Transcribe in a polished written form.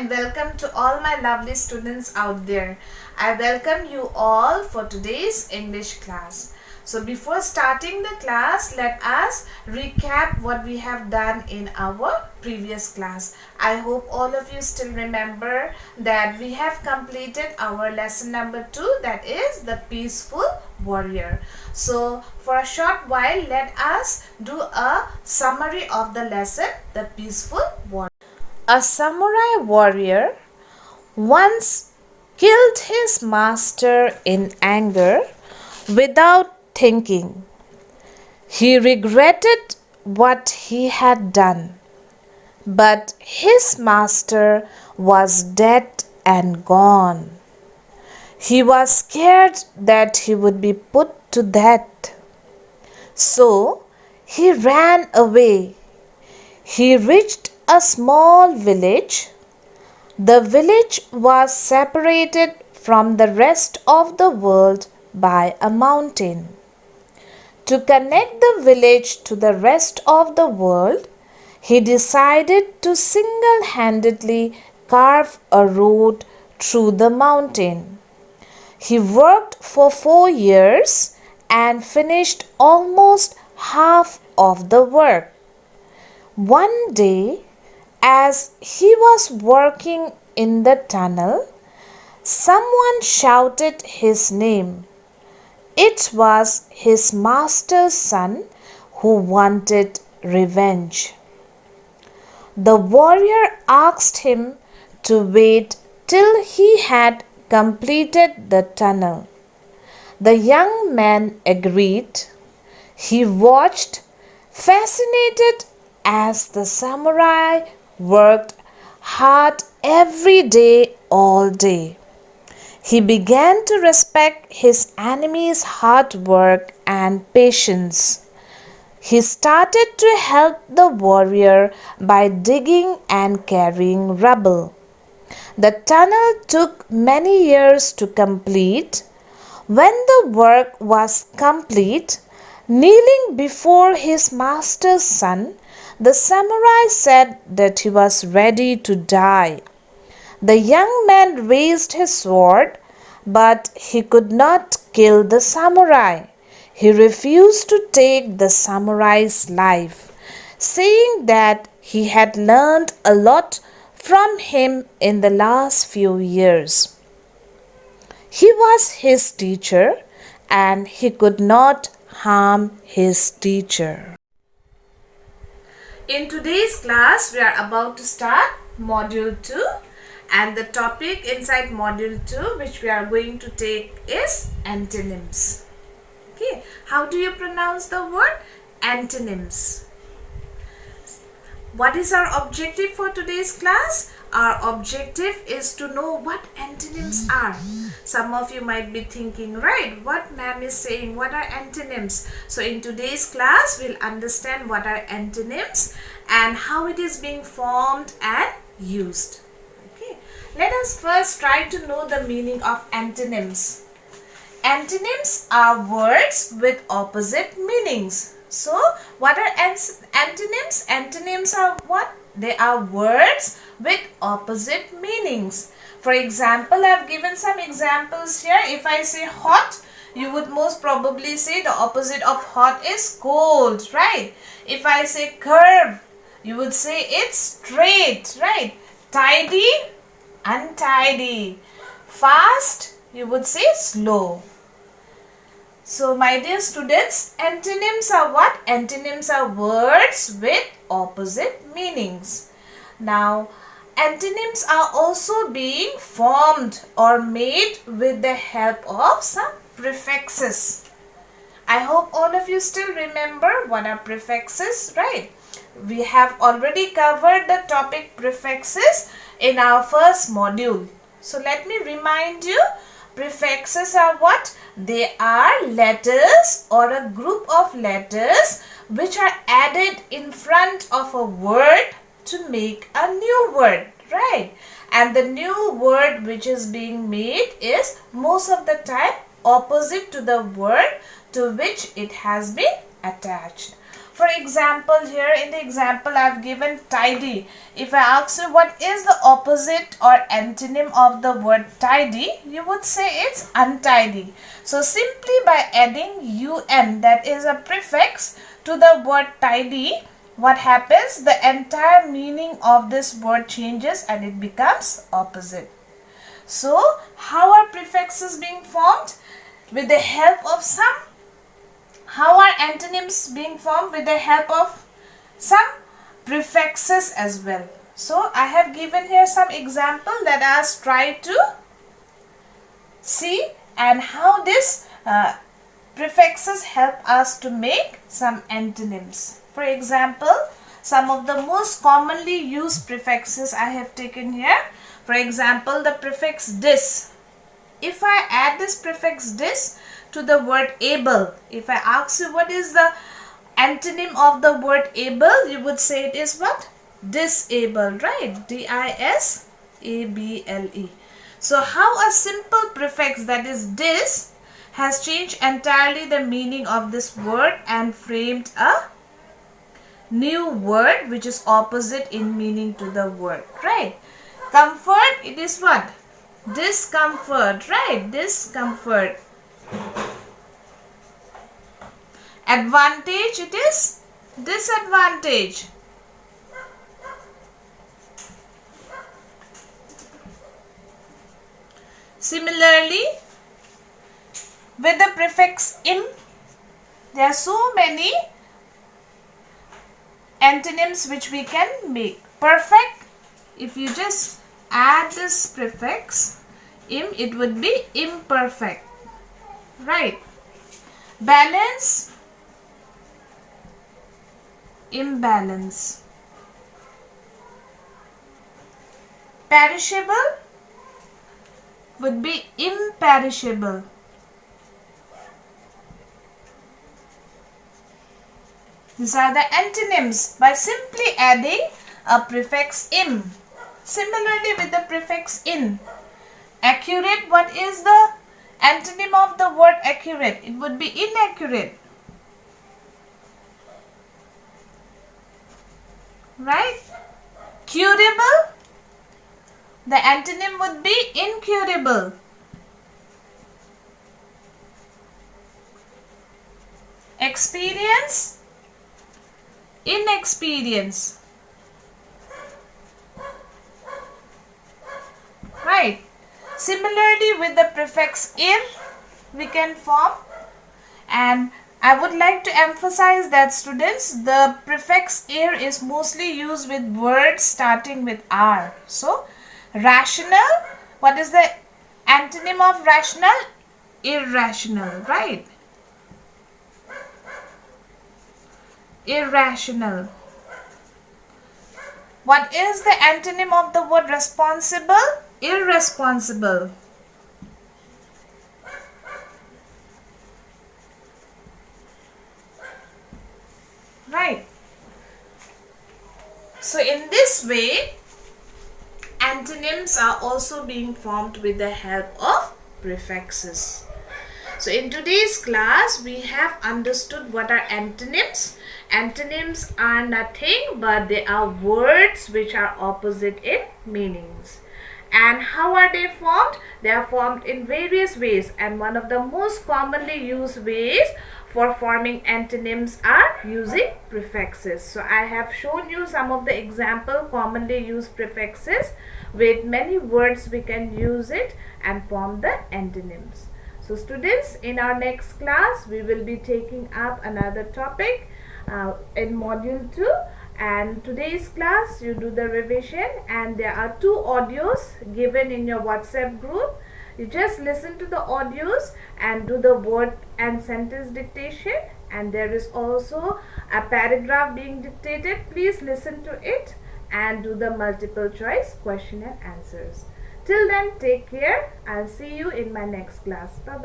and welcome to all my lovely students out there. I welcome you all for today's English class. So before starting the class, let us recap what we have done in our previous class. I hope all of you still remember that we have completed our lesson number 2, that is the peaceful warrior. So for a short while, let us do a summary of the lesson, the peaceful warrior. A samurai warrior once killed his master in anger without thinking. He regretted what he had done, but his master was dead and gone. He was scared that he would be put to death. So he ran away. He reached a small village. The village was separated from the rest of the world by a mountain. To connect the village to the rest of the world, he decided to single-handedly carve a road through the mountain. He worked for 4 years and finished almost half of the work. One day, as he was working in the tunnel, someone shouted his name. It was his master's son who wanted revenge. The warrior asked him to wait till he had completed the tunnel. The young man agreed. He watched, fascinated, as the samurai worked hard every day, all day. He began to respect his enemy's hard work and patience. He started to help the warrior by digging and carrying rubble. The tunnel took many years to complete. When the work was complete, kneeling before his master's son, the samurai said that he was ready to die. The young man raised his sword, but he could not kill the samurai. He refused to take the samurai's life, saying that he had learned a lot from him in the last few years. He was his teacher, and he could not harm his teacher. In today's class, we are about to start Module 2, and the topic inside Module 2 which we are going to take is antonyms. Okay, how do you pronounce the word antonyms? What is our objective for today's class? Our objective is to know what antonyms are. Some of you might be thinking, right, what ma'am is saying, what are antonyms? So in today's class, we'll understand what are antonyms and how it is being formed and used. Okay, let us first try to know the meaning of antonyms. Antonyms are words with opposite meanings. So, what are antonyms? Antonyms are what? They are words with opposite meanings. For example, I have given some examples here. If I say hot, you would most probably say the opposite of hot is cold, right? If I say curve, you would say it's straight, right? Tidy, untidy. Fast, you would say slow. So, my dear students, antonyms are what? Antonyms are words with opposite meanings. Now, antonyms are also being formed or made with the help of some prefixes. I hope all of you still remember what are prefixes, right? We have already covered the topic prefixes in our first module. So, let me remind you. Prefixes are what? They are letters or a group of letters which are added in front of a word to make a new word, right? And the new word which is being made is most of the time opposite to the word to which it has been attached. For example, here in the example I have given tidy. If I ask you what is the opposite or antonym of the word tidy, you would say it's untidy. So simply by adding un, that is a prefix, to the word tidy, what happens? The entire meaning of this word changes and it becomes opposite. So how are prefixes being formed? With the help of some. How are antonyms being formed? With the help of some prefixes as well. So I have given here some example. Let us try to see and how this prefixes help us to make some antonyms. For example, some of the most commonly used prefixes I have taken here. For example, the prefix dis. If I add this prefix dis to the word able, if I ask you what is the antonym of the word able, you would say it is what? Disabled, right? D-I-S-A-B-L-E. So how a simple prefix, that is dis, has changed entirely the meaning of this word and framed a new word which is opposite in meaning to the word, right? Comfort, it is what? Discomfort, right? Discomfort. Advantage, it is disadvantage. Similarly, with the prefix im, there are so many antonyms which we can make. Perfect, if you just add this prefix im, it would be imperfect, right? Balance, imbalance. Perishable would be imperishable. These are the antonyms by simply adding a prefix im. Similarly with the prefix in. Accurate, what is the antonym of the word accurate? It would be inaccurate, right? Curable, the antonym would be incurable. Experience, inexperience, right? Similarly with the prefix ir, we can form, and I would like to emphasize that students, the prefix ir is mostly used with words starting with r. So rational, what is the antonym of rational? Irrational, right? Irrational. What is the antonym of the word responsible? Irresponsible. Right. So in this way, antonyms are also being formed with the help of prefixes. So in today's class, we have understood what are antonyms. Antonyms are nothing but they are words which are opposite in meanings. And how are they formed? They are formed in various ways, and one of the most commonly used ways for forming antonyms are using prefixes. So I have shown you some of the example commonly used prefixes. With many words we can use it and form the antonyms. So students, in our next class we will be taking up another topic in module 2, and today's class you do the revision, and there are 2 audios given in your WhatsApp group. You just listen to the audios and do the word and sentence dictation, and there is also a paragraph being dictated. Please listen to it and do the multiple choice question and answers. Till then, take care. I'll see you in my next class. Bye bye.